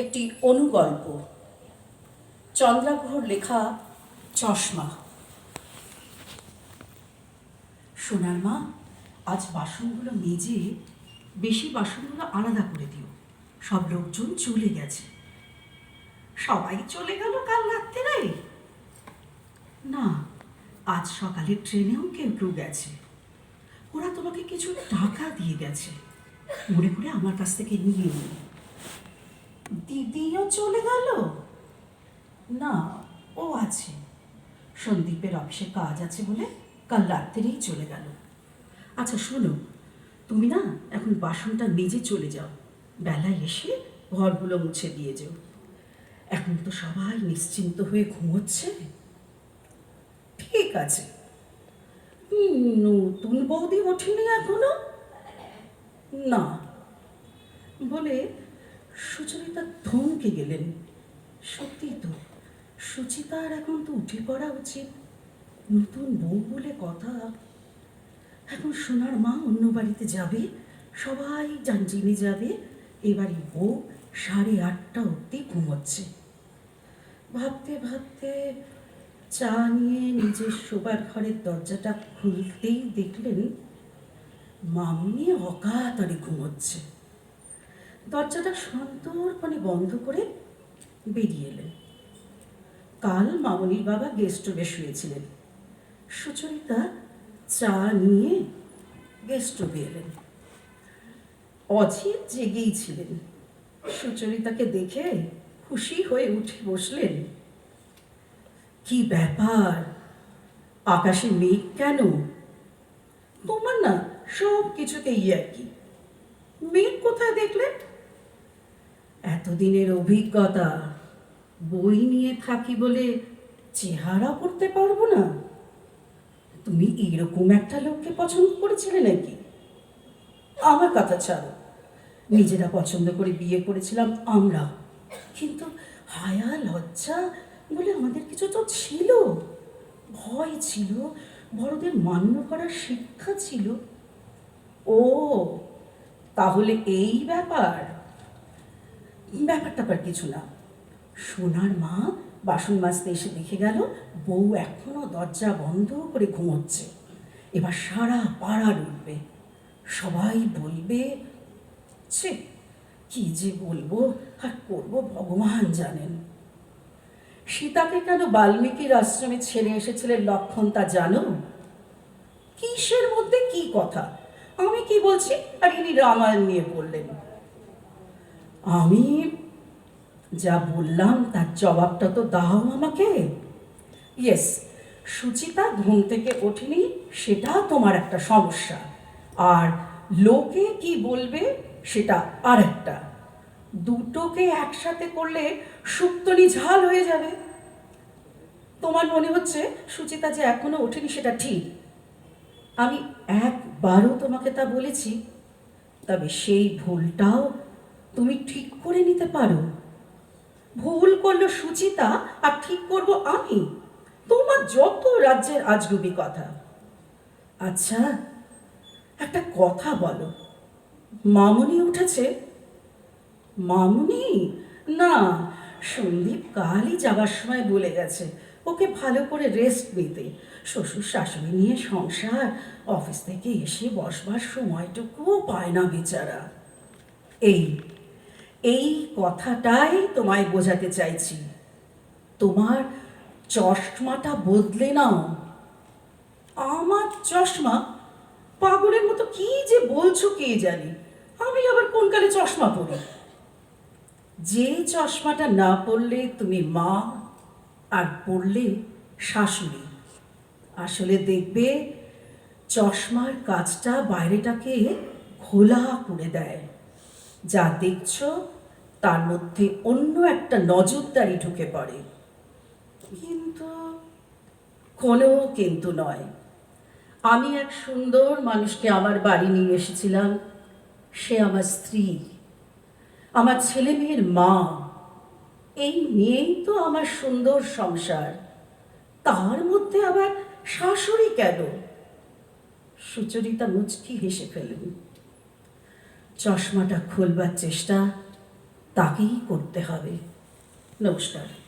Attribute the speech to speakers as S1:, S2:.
S1: একটি অনুগল্প, চন্দ্রাঘোর লেখা চশমা। সোনার মা, আজ বাসনগুলো মেজে বেশি বাসনগুলো আলাদা করে দিও। সব লোকজন চলে গেছে। সবাই চলে গেল কাল রাত্রে? না, আজ সকালে ট্রেনেও কেউ কেউ গেছে। ওরা তোমাকে কিছু টাকা দিয়ে গেছে, মনে করে আমার কাছ থেকে নিয়ে নিও। দিদিও চলে গেল? না, ও আছে, সন্দীপের অফিসে কাজ আছে বলে কাল রাত্রেই চলে গেল। আচ্ছা শোনো, তুমি না এখন বাসনটা মেজে চলে যাও, বেলায় এসে ঘরগুলো মুছে দিয়ে যাও। এখন তো সবাই নিশ্চিন্ত হয়ে ঘুমোচ্ছে। ঠিক আছে। নতুন বৌদি ওঠেনি এখনো? না, বলে সুচরিতা থমকে গেলেন। সত্যি তো, সুচিতার এখন তো উঠে পড়া উচিত। নতুন বউ বলে কথা। এখন সোনার মা অন্য বাড়িতে যাবে, সবাই জেনে যাবে এবারই বউ 8:30 অবধি ঘুমোচ্ছে। ভাবতে ভাবতে চা নিয়ে নিজের শোবার ঘরের দরজাটা খুলতেই দেখলেন মামনি অকাতরে ঘুমোচ্ছে। দরজাটা সন্তর্পণে বন্ধ করে বেরিয়ে এলেন। কাল মামনির বাবা গেস্ট রুমে শুয়েছিলেন। সুচরিতা চা নিয়ে গেস্ট রুমে এলেন। অজিত জেগেই ছিলেন। সুচরিতাকে দেখে খুশি হয়ে উঠে বসলেন। কি ব্যাপার, আকাশে মেঘ কেন? তোমার না সব কিছুতেই আর কি। মেঘ কোথায় দেখলে? এতদিনের অভিজ্ঞতা, বই নিয়ে থাকি বলে চেহারা করতে পারবো না। তুমি এরকম একটা লোককে পছন্দ করেছিলে নাকি? আমার কথা ছাড়ো, নিজেরা পছন্দ করে বিয়ে করেছিলাম আমরা, কিন্তু হায়া লজ্জা বলে আমাদের কিছু তো ছিল। ভয় ছিল, বড়দের মান্য করার শিক্ষা ছিল। ও তাহলে এই ব্যাপারটা কিছু না। সোনার মা বাসন মাজতে এসে দেখে গেল বউ এখনো দরজা বন্ধ করে ঘুমোচ্ছে। এবার সারা পাড়া উঠবে, সবাই বলবে। সে কি যে বলবো আর করবো ভগবান জানেন। সীতাকে কেন বাল্মীকির আশ্রমে ছেড়ে এসেছিলেন লক্ষণ তা জানো? কিসের মধ্যে কি কথা? আমি কি বলছি আর ইনি রামায়ণ নিয়ে বললেন। আমি যা বললাম তার জবাবটা তো দাও আমাকে। ইয়েস, সুচিতা ঘুম থেকে ওঠেনি, সেটা তোমার একটা সমস্যা, আর লোকে কি বলবে সেটা আর একটা। দুটোকে একসাথে করলে শুক্তনি ঝাল হয়ে যাবে। তোমার মনে হচ্ছে সুচিতা যে এখনো ওঠেনি সেটা ঠিক। আমি একবারও তোমাকে তা বলেছি, তবে সেই ভুলটাও তুমি ঠিক করে নিতে পারো। ভুল করলো সুচিতা আর ঠিক করব আমি? তোমার যত রাজ্যের আজগুবি কথা। আচ্ছা একটা কথা বলো, মামনি উঠেছে? মামনি না, সন্দীপ কালই যাবার সময় বলে গেছে ওকে ভালো করে রেস্ট নিতে। শ্বশুর শাশুড়ি নিয়ে সংসার, অফিস থেকে এসে বসবার সময়টুকুও পায় না বেচারা। এই কথাটাই তোমায় বোঝাতে চাইছি। তোমার চশমাটা বদলে নাও। আমার চশমা? পাগলের মতো কি যে বলছো কে জানে। আমি আবার কোন কালে চশমা পরি? যে চশমাটা না পরলে তুমি মা, আর পরলে শাশুড়ি। আসলে দেখবে চশমার কাজটা বাইরেটাকে খোলা করে দেয়। যা দেখছো তার মধ্যে অন্য একটা নজরদারি ঢুকে পড়ে। কিন্তু কোনো কিন্তু নয়। আমি এক সুন্দর মানুষকে আমার বাড়ি নিয়ে এসেছিলাম। সে আমার স্ত্রী, আমার ছেলে মেয়ের মা। এই নিয়েই তো আমার সুন্দর সংসার। তার মধ্যে আবার শাশুড়ি কেন? সুচরিতা মুচকি হেসে ফেললেন। চশমাটা খুলবার চেষ্টা তাকেই করতে হবে। নমস্কার।